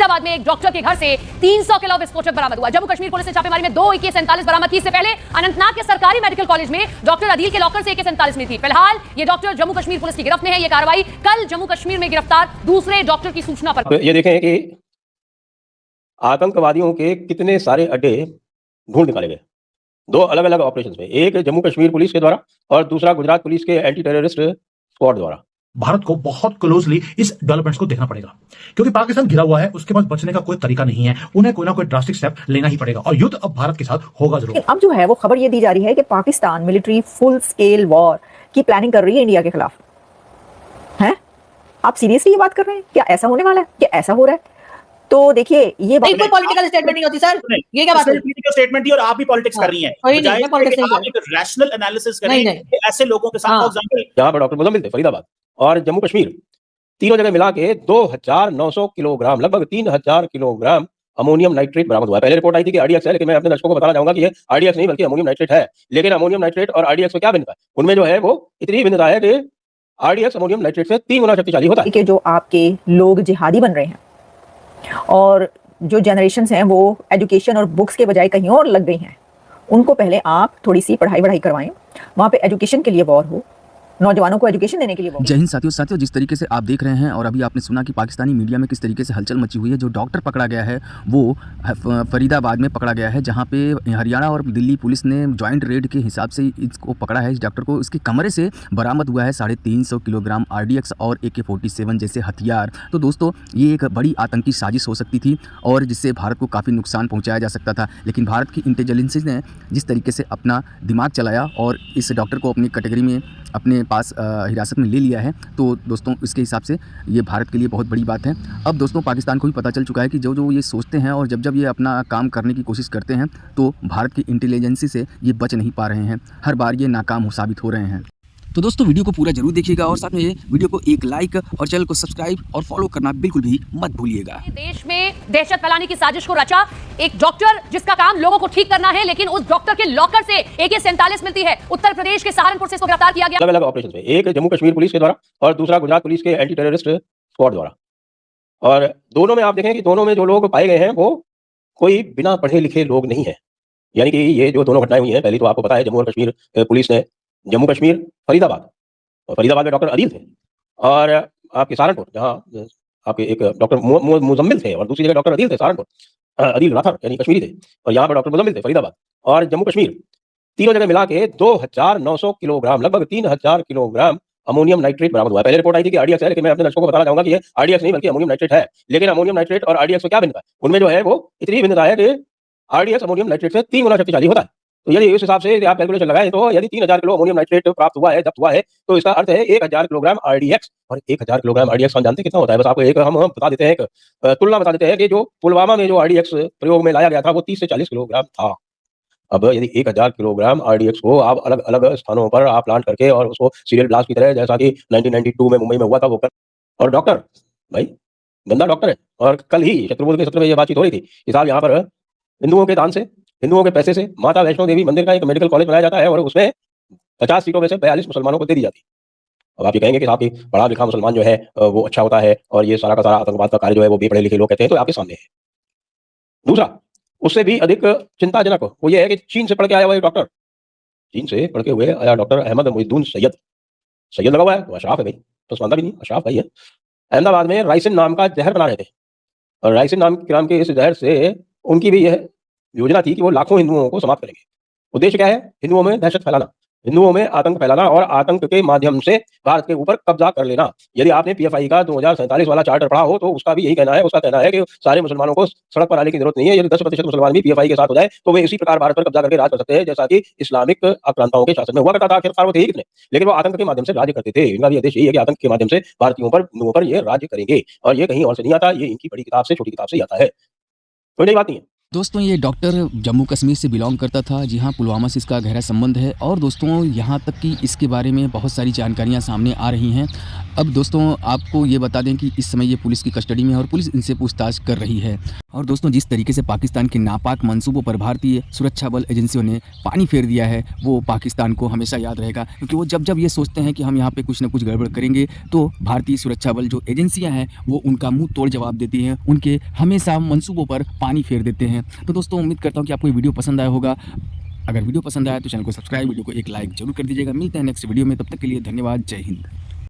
फरीदाबाद में एक डॉक्टर के घर से 300 किलो विस्फोटक बरामद हुआ। जम्मू कश्मीर पुलिस ने छापेमारी में 2 AK-47 बरामद की। इससे पहले अनंतनाग के सरकारी मेडिकल कॉलेज में डॉक्टर अदील के लॉकर से AK-47 मिली थी। फिलहाल ये डॉक्टर जम्मू कश्मीर पुलिस की गिरफ्त में है। ये कार्रवाई कल जम्मू कश्मीर में गिरफ्तार दूसरे डॉक्टर की सूचना पर। ये देखें कि आतंकवादियों के कितने सारे अड्डे ढूंढ निकाले गए 2 अलग-अलग ऑपरेशंस में, एक जम्मू कश्मीर पुलिस के द्वारा और दूसरा गुजरात पुलिस के एंटी टेररिस्ट स्क्वाड द्वारा। भारत को बहुत क्लोजली इस डेवलपमेंट्स को देखना पड़ेगा, क्योंकि पाकिस्तान घिरा हुआ है, उसके पास बचने का कोई तरीका नहीं है, उन्हें कोई ना कोई ड्रास्टिक स्टेप लेना ही पड़ेगा और युद्ध अब भारत के साथ होगा जरूर। अब जो है वो खबर ये दी जा रही है कि Pakistan military full scale war की प्लानिंग कर रही है इंडिया के खिलाफ। हैं? आप सीरियसली ये बात कर रहे हैं? क्या ऐसा होने वाला है? क्या ऐसा हो रहा है? तो देखिए ये कोई पॉलिटिकल स्टेटमेंट नहीं होती सर, ये क्या बात है? स्टेटमेंट ही और आप भी पॉलिटिक्स कर रही हैं। आप एक रैशनल एनालिसिस करें ऐसे लोगों के साथ। जहां पर डॉक्टर मुजम्मिल थे फरीदाबाद और जम्मू कश्मीर, तीनों जगह मिला के 2900 किलोग्राम, लगभग 3000 किलोग्राम अमोनियम नाइट्रेट बरामद हुआ है। पहले रिपोर्ट आई थी कि आरडीएक्स है, लेकिन मैं अपने दर्शकों को बताना चाहूंगा कि ये आरडीएक्स नहीं बल्कि अमोनियम नाइट्रेट है। लेकिन अमोनियम नाइट्रेट और आरडीएक्स में क्या भिन्नता है? उनमें जो है वो इतनी भिन्नता है कि आरडीएक्स अमोनियम नाइट्रेट से 3 गुना शक्तिशाली होता है। कि जो आपके लोग जिहादी बन रहे हैं और जो जनरेशन्स हैं वो एजुकेशन और बुक्स के बजाय कहीं और लग गई हैं, उनको पहले आप थोड़ी सी पढ़ाई करवाएं, वहाँ पे एजुकेशन के लिए वॉर हो, नौजवानों को एजुकेशन देने के लिए। जय हिंद साथियों, जिस तरीके से आप देख रहे हैं और अभी आपने सुना कि पाकिस्तानी मीडिया में किस तरीके से हलचल मची हुई है। जो डॉक्टर पकड़ा गया है वो फरीदाबाद में पकड़ा गया है, जहां पे हरियाणा और दिल्ली पुलिस ने जॉइंट रेड के हिसाब से इसको पकड़ा है। इस डॉक्टर को इसके कमरे से बरामद हुआ है 350 किलोग्राम आरडीएक्स और AK-47 जैसे हथियार। तो दोस्तों ये एक बड़ी आतंकी साजिश हो सकती थी और जिससे भारत को काफ़ी नुकसान पहुँचाया जा सकता था, लेकिन भारत की इंटेलिजेंस ने जिस तरीके से अपना दिमाग चलाया और इस डॉक्टर को अपनी कैटेगरी में अपने पास हिरासत में ले लिया है, तो दोस्तों इसके हिसाब से ये भारत के लिए बहुत बड़ी बात है। अब दोस्तों पाकिस्तान को भी पता चल चुका है कि जो ये सोचते हैं और जब ये अपना काम करने की कोशिश करते हैं तो भारत की इंटेलिजेंसी से ये बच नहीं पा रहे हैं, हर बार ये नाकाम साबित हो रहे हैं। तो दोस्तों वीडियो को पूरा जरूर देखिएगा और साथ में ये वीडियो को एक लाइक और चैनल को सब्सक्राइब और फॉलो करना बिल्कुल भी मत भूलिएगा। देश में दहशत फैलाने की साजिश को रचा एक डॉक्टर जिसका काम लोगों को ठीक करना है, लेकिन उस डॉक्टर के लॉकर से AK-47 मिलती है। उत्तर प्रदेश के सहारनपुर से इसको गिरफ्तार किया गया। अलग-अलग ऑपरेशंस में, एक जम्मू कश्मीर पुलिस के द्वारा और दूसरा गुजरात पुलिस के एंटी टेररिस्ट स्क्वाड द्वारा। और दोनों में आप देखें कि दोनों में जो लोग पाए गए हैं वो कोई बिना पढ़े लिखे लोग नहीं है। यानी कि ये जो दोनों घटनाएं हुई हैं, पहली तो आपको पता है जम्मू और कश्मीर पुलिस ने जम्मू कश्मीर फरीदाबाद में डॉक्टर अदील थे और आपके सहारनपुर जहां आपके एक डॉक्टर मुजम्मिल थे और दूसरी जगह डॉक्टर अदील थे, सहारनपुर अदील राठौर यानी कश्मीरी थे, और यहाँ पर डॉक्टर मुजम्मिल थे फरीदाबाद और जम्मू कश्मीर, तीनों जगह मिला के 2900 किलोग्राम, लगभग 3000 किलोग्राम अमोनियम नाइट्रेट बरामद हुआ है। पहले रिपोर्ट आई थी कि आरडीएक्स है, लेकिन मैं अपने दर्शकों को बताना चाहूंगा कि ये आरडीएक्स नहीं बल्कि अमोनियम नाइट्रेट है। लेकिन अमोनियम नाइट्रेट और आरडीएक्स में क्या भिन्नता है? उनमें जो है वो इतनी भिन्नता है कि आरडीएक्स अमोनियम नाइट्रेट से 3 गुना शक्तिशाली होता है। तो यदि इस हिसाब से आप कैलकुलेशन लगाएं तो यदि 3000 किलो अमोनियम नाइट्रेट प्राप्त हुआ है, जब्त हुआ है, तो इसका अर्थ है 1000 किलोग्राम आरडीएक्स। और 1000 किलोग्राम आरडीएक्स हम जानते हैं कितना होता है? बस आपको एक हम बता देते हैं, एक तुलना बता देते हैं कि जो पुलवामा में जो आरडीएक्स प्रयोग में लाया गया था वो 30 से 40 किलोग्राम था। अब यदि 1000 किलोग्राम आरडीएक्स को आप अलग-अलग स्थानों पर आप प्लांट करके और उसको सीरियल ब्लास्ट की तरह, जैसा कि 1992 में मुंबई में हुआ था, वो कर, और डॉक्टर भाई गंदा डॉक्टर है। और कल ही शत्रुबोध के सत्र में ये बातचीत हो रही थी कि साहब यहाँ पर हिंदुओं के दान से, हिंदुओं के पैसे से माता वैष्णो देवी मंदिर का एक मेडिकल कॉलेज बनाया जाता है और उसमें 50 सीटों में से 42 मुसलमानों को दे दी जाती है। अब आप ये कहेंगे कि साहब पढ़ा लिखा मुसलमान जो है वो अच्छा होता है और ये सारा का सारा आतंकवाद का कार्य जो है वो बेपढ़े लिखे लोग कहते हैं, तो आपके सामने है। दूसरा, उससे भी अधिक चिंताजनक वो ये है कि चीन से पढ़ के आया हुआ एक डॉक्टर, चीन से पढ़ के हुए आया डॉक्टर अहमद मोहिद्दीन सैयद लगा हुआ है, वो अशराफ है भाई, तो मानता भी नहीं, अशराफ भाई है। अहमदाबाद में राइसिन नाम का जहर बना रहे थे और राइसिन नाम के इस जहर से उनकी भी यह योजना थी कि वो लाखों हिंदुओं को समाप्त करेंगे। उद्देश्य क्या है? हिंदुओं में दहशत फैलाना, हिंदुओं में आतंक फैलाना और आतंक के माध्यम से भारत के ऊपर कब्जा कर लेना। यदि आपने PFI का 2047 वाला चार्टर पढ़ा हो तो उसका भी यही कहना है, उसका कहना है कि सारे मुसलमानों को सड़क पर आने की जरूरत नहीं है। यदि 10% मुसलमान भी PFI के साथ हो जाए तो वे इसी प्रकार भारत पर कब्जा करके राज कर सकते हैं, जैसा कि इस्लामिक आक्रांताओं के शासन में हुआ करता था। आखिरकार वो थे ही कितने, लेकिन वो आतंक के माध्यम से राज्य करते थे। इनका भी उद्देश्य यही है कि आतंक के माध्यम से भारतीयों पर, हिंदुओं पर ये राज्य करेंगे, और ये कहीं और से नहीं आता, ये इनकी बड़ी किताब से, छोटी किताब से आता है। कोई नई बात नहीं है। दोस्तों ये डॉक्टर जम्मू कश्मीर से बिलोंग करता था। जी हाँ, पुलवामा से इसका गहरा संबंध है और दोस्तों यहाँ तक कि इसके बारे में बहुत सारी जानकारियाँ सामने आ रही हैं। अब दोस्तों आपको ये बता दें कि इस समय ये पुलिस की कस्टडी में है और पुलिस इनसे पूछताछ कर रही है। और दोस्तों जिस तरीके से पाकिस्तान के नापाक मंसूबों पर भारतीय सुरक्षा बल एजेंसियों ने पानी फेर दिया है वो पाकिस्तान को हमेशा याद रहेगा, क्योंकि वो जब ये सोचते हैं कि हम यहाँ पे कुछ ना कुछ गड़बड़ करेंगे तो भारतीय सुरक्षा बल जो एजेंसियाँ हैं वो उनका मुँह तोड़ जवाब देती हैं, उनके हमेशा मंसूबों पर पानी फेर देते हैं। तो दोस्तों उम्मीद करता हूँ कि आपको ये वीडियो पसंद आया होगा। अगर वीडियो पसंद आया तो चैनल को सब्सक्राइब, वीडियो को एक लाइक जरूर कर दीजिएगा। मिलते हैं नेक्स्ट वीडियो में, तब तक के लिए धन्यवाद। जय हिंद।